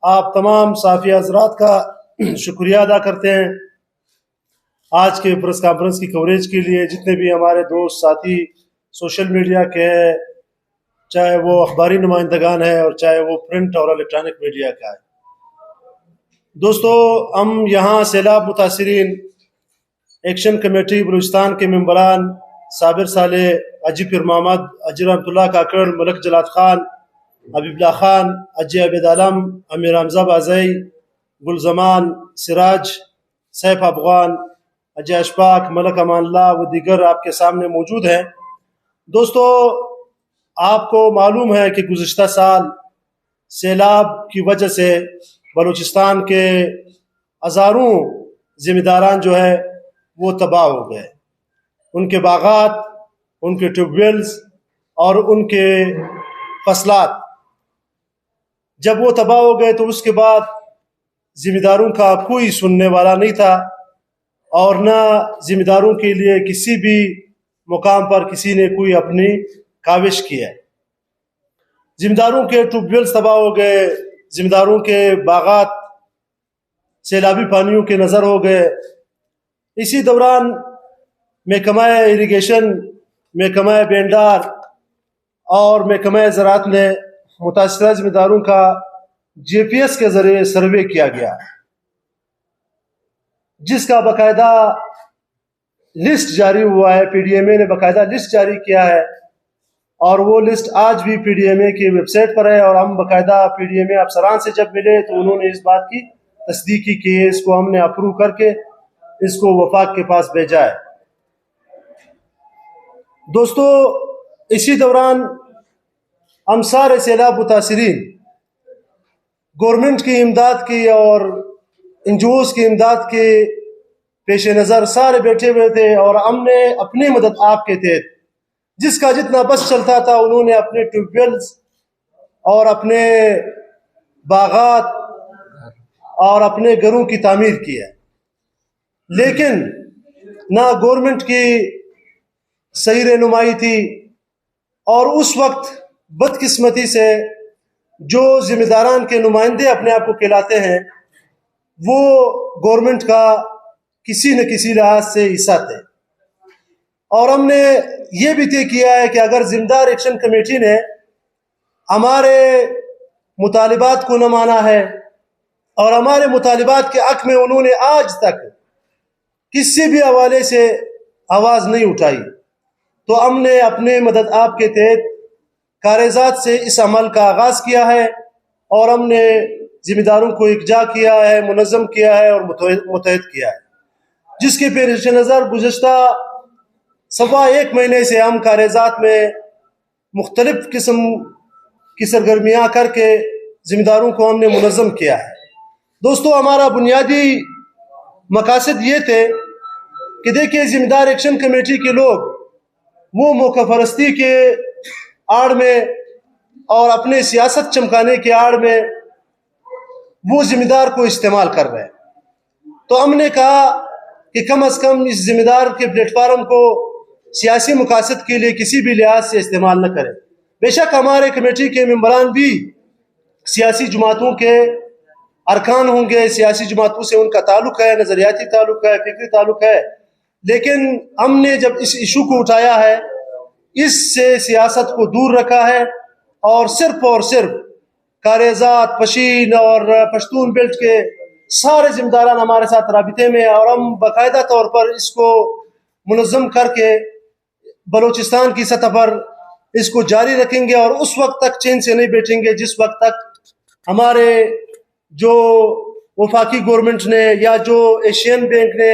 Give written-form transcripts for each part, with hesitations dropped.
آپ تمام صحافی حضرات کا شکریہ ادا کرتے ہیں آج کے پریس کانفرنس کی کوریج کے لیے. جتنے بھی ہمارے دوست ساتھی سوشل میڈیا کے ہیں، چاہے وہ اخباری نمائندگان ہیں اور چاہے وہ پرنٹ اور الیکٹرانک میڈیا کا ہے. دوستو، ہم یہاں سیلاب متاثرین ایکشن کمیٹی بلوچستان کے ممبران صابر صالح، اجی پیر محمد، اجی رحمت اللہ کاکڑ، ملک جلال خان، حبیب اللہ خان، اجی عبید عالم، امیر حمزہ بازئی، گلزمان، سراج، سیف افغان، اجی اشفاق، ملک امان اللہ و دیگر آپ کے سامنے موجود ہیں. دوستو، آپ کو معلوم ہے کہ گزشتہ سال سیلاب کی وجہ سے بلوچستان کے ہزاروں ذمہ داران جو ہے وہ تباہ ہو گئے. ان کے باغات، ان کے ٹیوب ویلز اور ان کے فصلات جب وہ تباہ ہو گئے تو اس کے بعد ذمہ داروں کا کوئی سننے والا نہیں تھا، اور نہ ذمہ داروں کے لیے کسی بھی مقام پر کسی نے کوئی اپنی کاوش کی ہے. ذمہ داروں کے ٹیوب ویلز تباہ ہو گئے، ذمہ داروں کے باغات سیلابی پانیوں کے نظر ہو گئے. اسی دوران محکمہ اریگیشن، محکمہ بینڈار اور محکمہ زراعت نے متاثرہ ذمہ داروں کا جی پی ایس کے ذریعے سروے کیا گیا، جس کا باقاعدہ لسٹ جاری ہوا ہے. پی ڈی ایم اے نے باقاعدہ لسٹ جاری کیا ہے، اور وہ لسٹ آج بھی پی ڈی ایم اے کی ویب سائٹ پر ہے. اور ہم باقاعدہ پی ڈی ایم اے افسران سے جب ملے تو انہوں نے اس بات کی تصدیق کی کہ اس کو ہم نے اپروو کر کے اس کو وفاق کے پاس بھیجا ہے. دوستو، اسی دوران ہم سارے سیلاب متاثرین گورنمنٹ کی امداد کی اور این جی اوز کی امداد کے پیش نظر سارے بیٹھے ہوئے تھے، اور ہم نے اپنی مدد آپ کے تحت جس کا جتنا بس چلتا تھا انہوں نے اپنے ٹیوب ویلز اور اپنے باغات اور اپنے گھروں کی تعمیر کی ہے. لیکن نہ گورنمنٹ کی صحیح رہنمائی تھی، اور اس وقت بدقسمتی سے جو ذمہ داران کے نمائندے اپنے آپ کو کہلاتے ہیں وہ گورنمنٹ کا کسی نہ کسی لحاظ سے حصہ تھے. اور ہم نے یہ بھی طے کیا ہے کہ اگر ذمہ دار ایکشن کمیٹی نے ہمارے مطالبات کو نہ مانا ہے اور ہمارے مطالبات کے حق میں انہوں نے آج تک کسی بھی حوالے سے آواز نہیں اٹھائی، تو ہم نے اپنے مدد آپ کے تحت کاغذات سے اس عمل کا آغاز کیا ہے، اور ہم نے ذمہ داروں کو اکجا کیا ہے، منظم کیا ہے اور متحد کیا ہے، جس کے پیش نظر گزشتہ سوا ایک مہینے سے ہم کاغذات میں مختلف قسم کی سرگرمیاں کر کے ذمہ داروں کو ہم نے منظم کیا ہے. دوستو، ہمارا بنیادی مقاصد یہ تھے کہ دیکھیں ذمہ دار ایکشن کمیٹی کے لوگ وہ موقع پرستی کے آڑ میں اور اپنے سیاست چمکانے کے آڑ میں وہ ذمہ دار کو استعمال کر رہے ہیں. تو ہم نے کہا کہ کم از کم اس ذمہ دار کے پلیٹ فارم کو سیاسی مقاصد کے لیے کسی بھی لحاظ سے استعمال نہ کریں. بے شک ہمارے کمیٹی کے ممبران بھی سیاسی جماعتوں کے ارکان ہوں گے، سیاسی جماعتوں سے ان کا تعلق ہے، نظریاتی تعلق ہے، فکری تعلق ہے، لیکن ہم نے جب اس ایشو کو اٹھایا ہے اس سے سیاست کو دور رکھا ہے، اور صرف کاغذات، پشین اور پشتون بیلٹ کے سارے ذمہ داران ہمارے ساتھ رابطے میں، اور ہم باقاعدہ طور پر اس کو منظم کر کے بلوچستان کی سطح پر اس کو جاری رکھیں گے، اور اس وقت تک چین سے نہیں بیٹھیں گے جس وقت تک ہمارے جو وفاقی گورنمنٹ نے یا جو ایشین بینک نے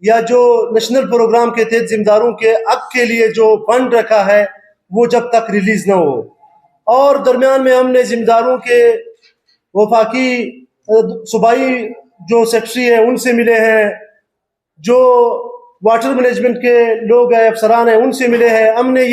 یا جو نیشنل پروگرام کے تحت ذمہ داروں کے حق کے لیے جو فنڈ رکھا ہے وہ جب تک ریلیز نہ ہو. اور درمیان میں ہم نے ذمہ داروں کے وفاقی صوبائی جو سیکرٹری ہیں ان سے ملے ہیں، جو واٹر مینجمنٹ کے لوگ ہیں، افسران ہیں، ان سے ملے ہیں. ہم نے